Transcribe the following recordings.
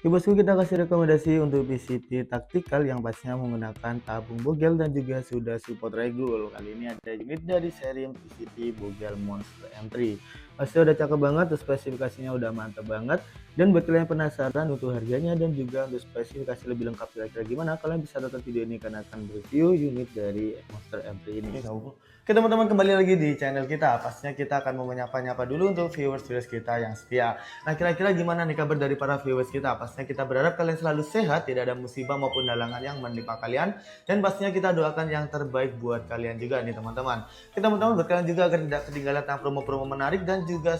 Oke bosku, kita kasih rekomendasi untuk PCT taktikal yang pastinya menggunakan tabung bogel dan juga sudah support regul. Kali ini ada unit dari seri PCT Bogel Monster M3. Pasti udah cakep banget, tuh spesifikasinya udah mantep banget. Dan buat kalian penasaran untuk harganya dan juga untuk spesifikasi lebih lengkap kira-kira gimana, kalian bisa tonton video ini karena akan review unit dari Monster M3 ini. Oke teman-teman, kembali lagi di channel kita. Pastinya kita akan menyapa-nyapa dulu untuk viewers kita yang setia. Nah, kira-kira gimana nih kabar dari para viewers kita? Pastinya kita berharap kalian selalu sehat, tidak ada musibah maupun halangan yang menimpa kalian. Dan pastinya kita doakan yang terbaik buat kalian juga nih teman-teman. Kita teman-teman buat kalian juga agar tidak ketinggalan tentang promo-promo menarik dan juga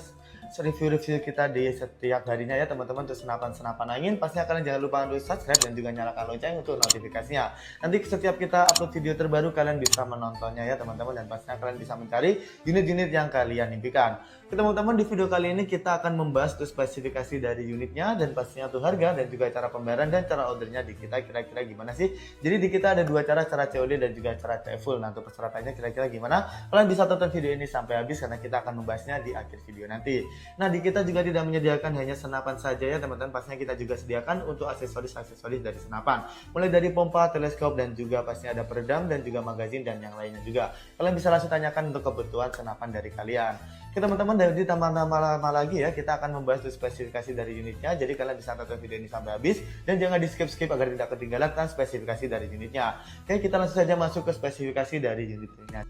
review-review kita di setiap harinya ya teman-teman. Untuk senapan-senapan angin, pastinya kalian jangan lupa untuk subscribe dan juga nyalakan lonceng untuk notifikasinya. Nanti setiap kita upload video terbaru kalian bisa menontonnya ya teman-teman, dan pastinya kalian bisa mencari unit-unit yang kalian impikan. Teman-teman, di video kali ini kita akan membahas tuh spesifikasi dari unitnya dan pastinya tuh harga dan juga cara pembayaran dan cara ordernya di kita kira-kira gimana sih. Jadi di kita ada dua cara COD dan juga cara full. Nah, untuk persyaratannya kira-kira gimana, kalian bisa tonton video ini sampai habis karena kita akan membahasnya di akhir video nanti. Nah, di kita juga tidak menyediakan hanya senapan saja ya teman-teman, pastinya kita juga sediakan untuk aksesoris-aksesoris dari senapan, mulai dari pompa, teleskop, dan juga pastinya ada peredam dan juga magazin dan yang lainnya juga. Kalian bisa langsung tanyakan untuk kebutuhan senapan dari kalian. Oke teman-teman, dari tambah-tambah lama lagi ya, kita akan membahas spesifikasi dari unitnya. Jadi kalian bisa tonton video ini sampai habis dan jangan di skip-skip agar tidak ketinggalan spesifikasi dari unitnya. Oke, kita langsung saja masuk ke spesifikasi dari unitnya.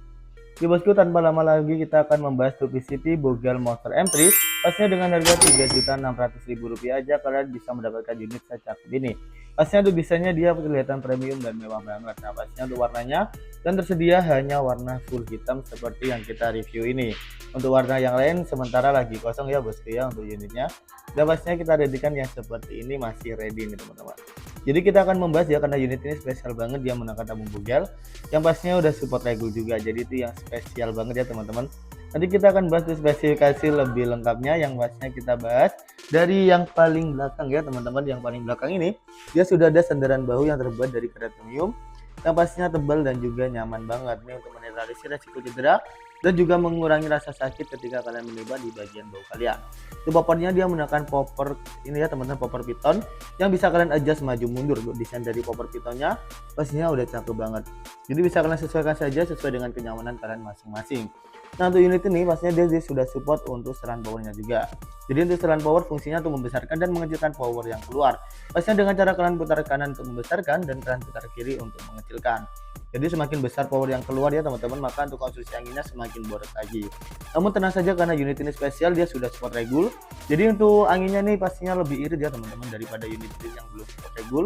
Oke bosku, tanpa lama lagi kita akan membahas PCT Bogel Monster M3. Pastinya dengan harga Rp3.600.000 aja kalian bisa mendapatkan unit secakep ini. Pastinya tuh bisanya dia kelihatan premium dan mewah banget. Nah, pastinya untuk warnanya dan tersedia hanya warna full hitam seperti yang kita review ini. Untuk warna yang lain sementara lagi kosong ya bosku ya untuk unitnya. Dan pastinya kita readykan yang seperti ini masih ready nih teman-teman. Jadi kita akan membahas ya, karena unit ini spesial banget, dia menggunakan tabung bogel yang pastinya udah support regul juga, jadi itu yang spesial banget ya teman-teman. Nanti kita akan bahas spesifikasi lebih lengkapnya, yang pastinya kita bahas dari yang paling belakang ya teman-teman. Yang paling belakang ini dia sudah ada sandaran bahu yang terbuat dari karet premium yang pastinya tebal dan juga nyaman banget nih untuk menetralisir resiko cedera dan juga mengurangi rasa sakit ketika kalian mencoba di bagian bahu kalian. Itu poppernya dia menggunakan popper ini ya teman-teman, popper piton yang bisa kalian adjust maju mundur. Desain dari popper pitonnya pastinya udah cakep banget. Jadi bisa kalian sesuaikan saja sesuai dengan kenyamanan kalian masing-masing. Nah, untuk unit ini pastinya dia sudah support untuk seran powernya juga. Jadi untuk seran power fungsinya untuk membesarkan dan mengecilkan power yang keluar. Pastinya dengan cara kalian putar kanan untuk membesarkan dan kalian putar kiri untuk mengecilkan. Jadi semakin besar power yang keluar ya teman-teman, maka untuk konstruksi anginnya semakin boros lagi. Namun tenang saja karena unit ini spesial, dia sudah support regul. Jadi untuk anginnya nih pastinya lebih irit ya teman-teman daripada unit yang belum support regul.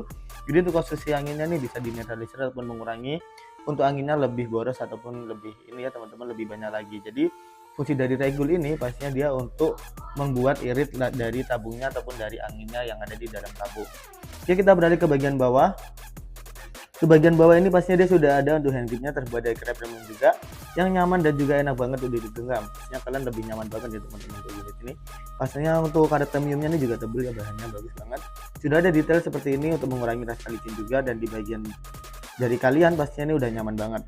Jadi untuk konstruksi anginnya nih bisa dinetralisir ataupun mengurangi untuk anginnya lebih boros ataupun lebih ini ya teman-teman, lebih banyak lagi. Jadi fungsi dari regul ini pastinya dia untuk membuat irit dari tabungnya ataupun dari anginnya yang ada di dalam tabung. Oke, kita beralih ke bagian bawah. Di bagian bawah ini pastinya dia sudah ada untuk hand gripnya terbuat dari karet premium juga, yang nyaman dan juga enak banget untuk digenggam. Pastinya kalian lebih nyaman banget ya teman-teman untuk unit ini. Pastinya untuk karet premiumnya ini juga tebal ya, bahannya bagus banget. Sudah ada detail seperti ini untuk mengurangi rasa licin juga, dan di bagian dari kalian pastinya ini udah nyaman banget.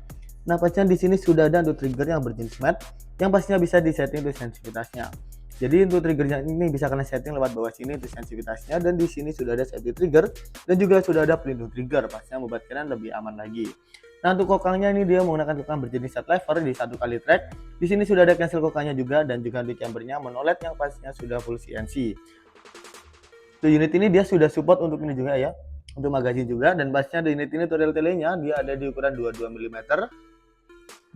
Nah, pastinya di sini sudah ada untuk trigger yang berjenis matte yang pastinya bisa disetting untuk sensitivitasnya. Jadi untuk triggernya ini bisa kalian setting lewat bawah sini untuk sensitivitasnya, dan di sini sudah ada safety trigger dan juga sudah ada pelindung trigger, pastinya membuat kalian lebih aman lagi. Nah, untuk kokangnya ini dia menggunakan kokang berjenis set lever di 1 kali track. Di sini sudah ada cancel kokangnya juga, dan juga untuk chambernya monoled yang pastinya sudah full CNC. Untuk unit ini dia sudah support untuk ini juga ya, untuk magazin juga, dan pastinya di unit ini tele-telenya dia ada di ukuran 22 mm.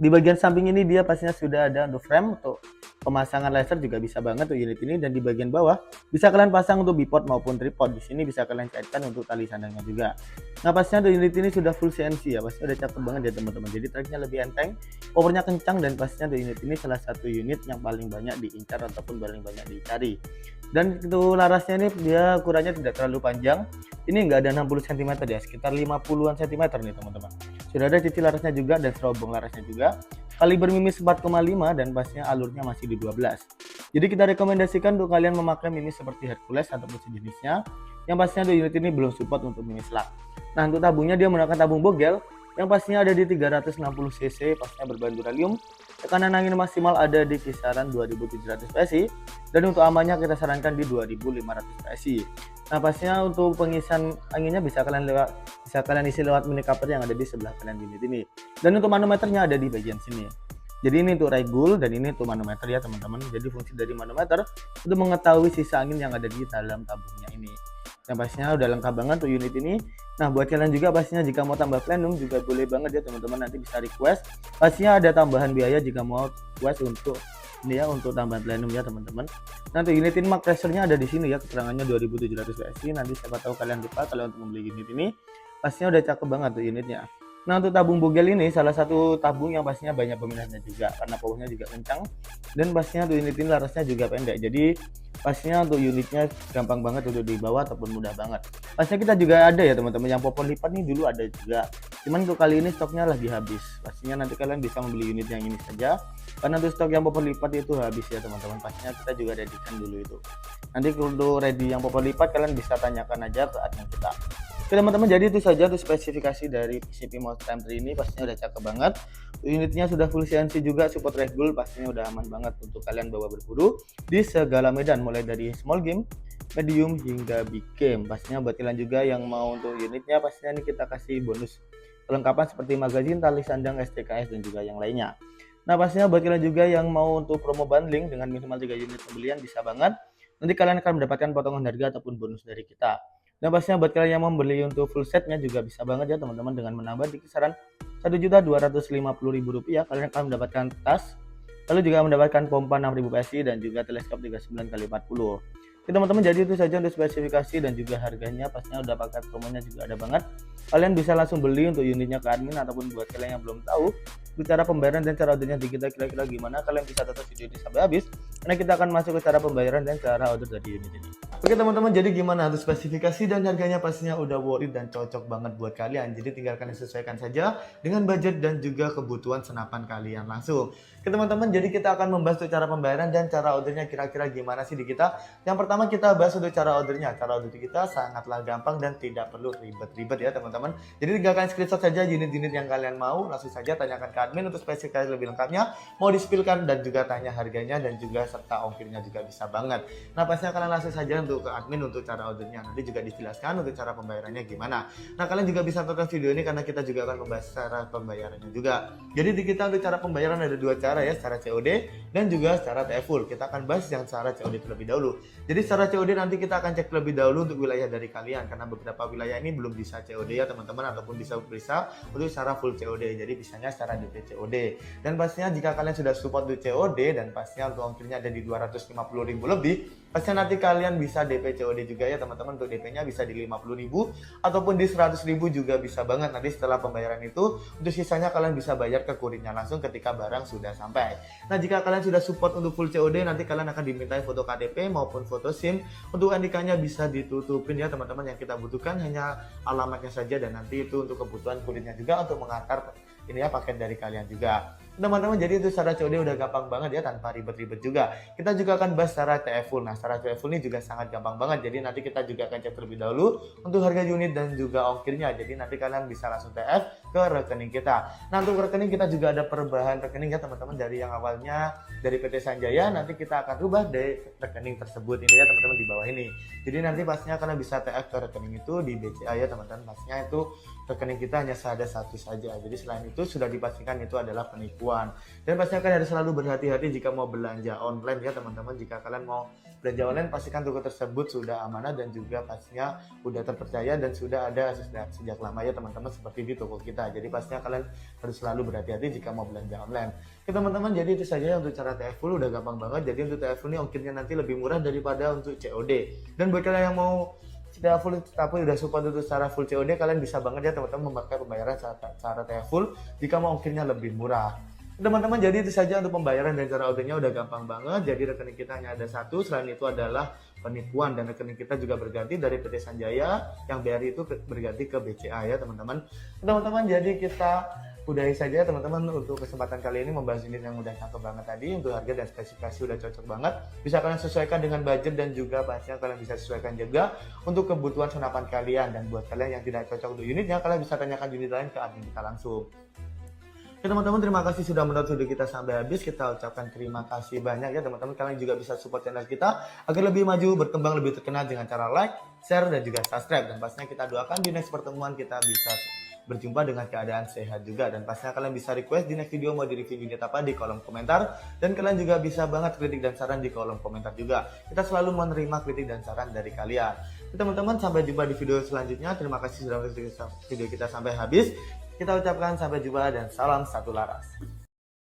Di bagian samping ini dia pastinya sudah ada untuk frame, untuk pemasangan laser juga bisa banget tuh unit ini, dan di bagian bawah bisa kalian pasang untuk bipod maupun tripod. Di sini bisa kalian cairkan untuk tali sandangnya juga. Nah, pastinya tuh unit ini sudah full CNC ya, pastinya udah cakep banget ya teman-teman. Jadi tracknya lebih enteng, powernya kencang, dan pastinya tuh unit ini salah satu unit yang paling banyak diincar ataupun paling banyak dicari. Dan itu larasnya ini dia ukurannya tidak terlalu panjang. Ini enggak ada 60 cm ya, sekitar 50-an cm nih teman-teman. Sudah ada titik larasnya juga dan serobong larasnya juga. Kaliber mimis 4,5 dan pastinya alurnya masih di 12. Jadi kita rekomendasikan untuk kalian memakai mimis seperti Hercules ataupun sejenisnya. Yang pastinya untuk unit ini belum support untuk mimis lak. Nah, untuk tabungnya dia menggunakan tabung bogel yang pastinya ada di 360 cc, pastinya berbahan duralium. Tekanan angin maksimal ada di kisaran 2700 PSI, dan untuk amannya kita sarankan di 2500 PSI. Nah pastinya untuk pengisian anginnya bisa kalian isi lewat mini cover yang ada di sebelah kanan unit ini. Dan untuk manometernya ada di bagian sini. Jadi ini untuk regul dan ini untuk manometer ya teman-teman. Jadi fungsi dari manometer untuk mengetahui sisa angin yang ada di dalam tabungnya ini. Yang pastinya udah lengkap banget untuk unit ini. Nah buat kalian juga pastinya jika mau tambah plenum juga boleh banget ya teman-teman, nanti bisa request. Pastinya ada tambahan biaya jika mau request untuk ini ya, untuk tambahan plenum ya teman-teman. Nanti unit ini mark pressure-nya ada di sini ya, keterangannya 2700 PSI. Nanti siapa tahu kalian lupa kalau untuk membeli unit ini. Pastinya udah cakep banget tuh unitnya. Nah untuk tabung bogel ini salah satu tabung yang pastinya banyak peminatnya juga karena powernya juga kencang, dan pastinya untuk unit ini larasnya juga pendek. Jadi pastinya untuk unitnya gampang banget untuk dibawa ataupun mudah banget. Pastinya kita juga ada ya teman-teman yang popor lipat nih, dulu ada juga. Cuman untuk kali ini stoknya lagi habis. Pastinya nanti kalian bisa membeli unit yang ini saja karena untuk stok yang popor lipat itu habis ya teman-teman. Pastinya kita juga readykan dulu itu. Nanti untuk ready yang popor lipat kalian bisa tanyakan aja ke admin kita. Oke teman-teman, jadi itu saja untuk spesifikasi dari PCP Monster M3 ini. Pastinya udah cakep banget. Unitnya sudah full CNC juga, support regul, pastinya udah aman banget untuk kalian bawa berburu di segala medan, mulai dari small game, medium hingga big game. Pastinya buat kalian juga yang mau untuk unitnya, pastinya ini kita kasih bonus kelengkapan seperti magazin, tali sandang, STKS dan juga yang lainnya. Nah pastinya buat kalian juga yang mau untuk promo bundling dengan minimal 3 unit pembelian bisa banget. Nanti kalian akan mendapatkan potongan harga ataupun bonus dari kita. Dan pastinya buat kalian yang membeli untuk full setnya juga bisa banget ya teman-teman, dengan menambah di kisaran Rp1.250.000 kalian akan mendapatkan tas, lalu juga mendapatkan pompa 6000 PSI dan juga teleskop 39x40. Oke teman-teman, jadi itu saja untuk spesifikasi dan juga harganya. Pastinya udah paket promonya juga ada banget. Kalian bisa langsung beli untuk unitnya ke admin, ataupun buat kalian yang belum tahu cara pembayaran dan cara ordernya di kita kira-kira gimana, kalian bisa tonton video ini sampai habis karena kita akan masuk ke cara pembayaran dan cara order dari unit ini. Oke teman-teman, jadi gimana untuk spesifikasi dan harganya? Pastinya udah worth it dan cocok banget buat kalian. Jadi tinggal kalian sesuaikan saja dengan budget dan juga kebutuhan senapan kalian langsung. Oke teman-teman, jadi kita akan membahas untuk cara pembayaran dan cara ordernya kira-kira gimana sih di kita. Yang pertama kita bahas untuk cara ordernya. Cara order kita sangatlah gampang dan tidak perlu ribet-ribet ya teman-teman. Jadi tinggal kalian screenshot saja unit-unit yang kalian mau, langsung saja tanyakan ke admin untuk spesifikasi lebih lengkapnya, mau di-spillkan dan juga tanya harganya dan juga serta ongkirnya juga bisa banget. Nah pastinya kalian langsung saja untuk ke admin untuk cara ordernya, nanti juga dijelaskan untuk cara pembayarannya gimana. Nah kalian juga bisa tonton video ini karena kita juga akan membahas cara pembayarannya juga. Jadi di kita untuk cara pembayaran ada dua cara ya, secara COD dan juga secara TF full. Kita akan bahas yang secara COD terlebih dahulu. Jadi secara COD nanti kita akan cek terlebih dahulu untuk wilayah dari kalian, karena beberapa wilayah ini belum bisa COD ya teman-teman, ataupun bisa untuk secara full COD. Jadi bisanya secara DP COD. Dan pastinya jika kalian sudah support untuk COD dan pastinya untuk ongkirnya ada di 250.000 lebih, pastinya nanti kalian bisa DP COD juga ya teman-teman. Untuk DP-nya bisa di 50.000 ataupun di 100.000 juga bisa banget. Nanti setelah pembayaran itu, untuk sisanya kalian bisa bayar ke kurirnya langsung ketika barang sudah sampai. Nah jika kalian sudah support untuk full COD, nanti kalian akan dimintai foto KTP maupun foto SIM. Untuk NIK-nya bisa ditutupin ya teman-teman. Yang kita butuhkan hanya alamatnya saja, dan nanti itu untuk kebutuhan kurirnya juga untuk mengantar ini ya paket dari kalian juga teman-teman. Jadi itu secara COD udah gampang banget ya, tanpa ribet-ribet juga. Kita juga akan bahas secara TF full. Nah secara TF full ini juga sangat gampang banget. Jadi nanti kita juga akan cek terlebih dahulu untuk harga unit dan juga ongkirnya. Jadi nanti kalian bisa langsung TF ke rekening kita. Nah untuk rekening kita juga ada perubahan rekening ya teman-teman. Dari yang awalnya dari PT Sanjaya, nanti kita akan rubah dari rekening tersebut ini ya teman-teman, di bawah ini. Jadi nanti pastinya kalian bisa TF ke rekening itu di BCA ya teman-teman. Pastinya itu rekening kita hanya ada satu saja. Jadi selain itu sudah dipastikan itu adalah penipuan. Dan pastinya kalian harus selalu berhati-hati jika mau belanja online ya teman-teman. Jika kalian mau belanja online, pastikan toko tersebut sudah amanah dan juga pastinya sudah terpercaya dan sudah ada sejak lama ya teman-teman, seperti di toko kita. Jadi pastinya kalian harus selalu berhati-hati jika mau belanja online. Oke teman-teman, jadi itu saja untuk cara TF full, udah gampang banget. Jadi untuk TF full ini ongkirnya nanti lebih murah daripada untuk COD. Dan buat kalian yang mau secara full tapi udah support untuk secara full COD, kalian bisa banget ya teman-teman memakai pembayaran secara TF full jika mau ongkirnya lebih murah. Teman-teman, jadi itu saja untuk pembayaran dan cara ordernya udah gampang banget. Jadi rekening kita hanya ada satu, selain itu adalah penipuan, dan rekening kita juga berganti dari PT Sanjaya, yang BRI itu berganti ke BCA ya teman-teman. Teman-teman, jadi kita udahi saja teman-teman untuk kesempatan kali ini membahas unit yang udah cakep banget tadi. Untuk harga dan spesifikasi udah cocok banget, bisa kalian sesuaikan dengan budget dan juga pastinya kalian bisa sesuaikan juga untuk kebutuhan senapan kalian. Dan buat kalian yang tidak cocok untuk unitnya, kalian bisa tanyakan unit lain ke admin kita langsung. Oke teman-teman, terima kasih sudah menonton video kita sampai habis. Kita ucapkan terima kasih banyak ya teman-teman. Kalian juga bisa support channel kita agar lebih maju, berkembang, lebih terkenal dengan cara like, share, dan juga subscribe. Dan pastinya kita doakan di next pertemuan kita bisa berjumpa dengan keadaan sehat juga. Dan pastinya kalian bisa request di next video mau di review unit apa di kolom komentar. Dan kalian juga bisa banget kritik dan saran di kolom komentar juga. Kita selalu menerima kritik dan saran dari kalian. Teman-teman, sampai jumpa di video selanjutnya. Terima kasih sudah menonton video kita sampai habis. Kita ucapkan sampai jumpa dan salam satu laras.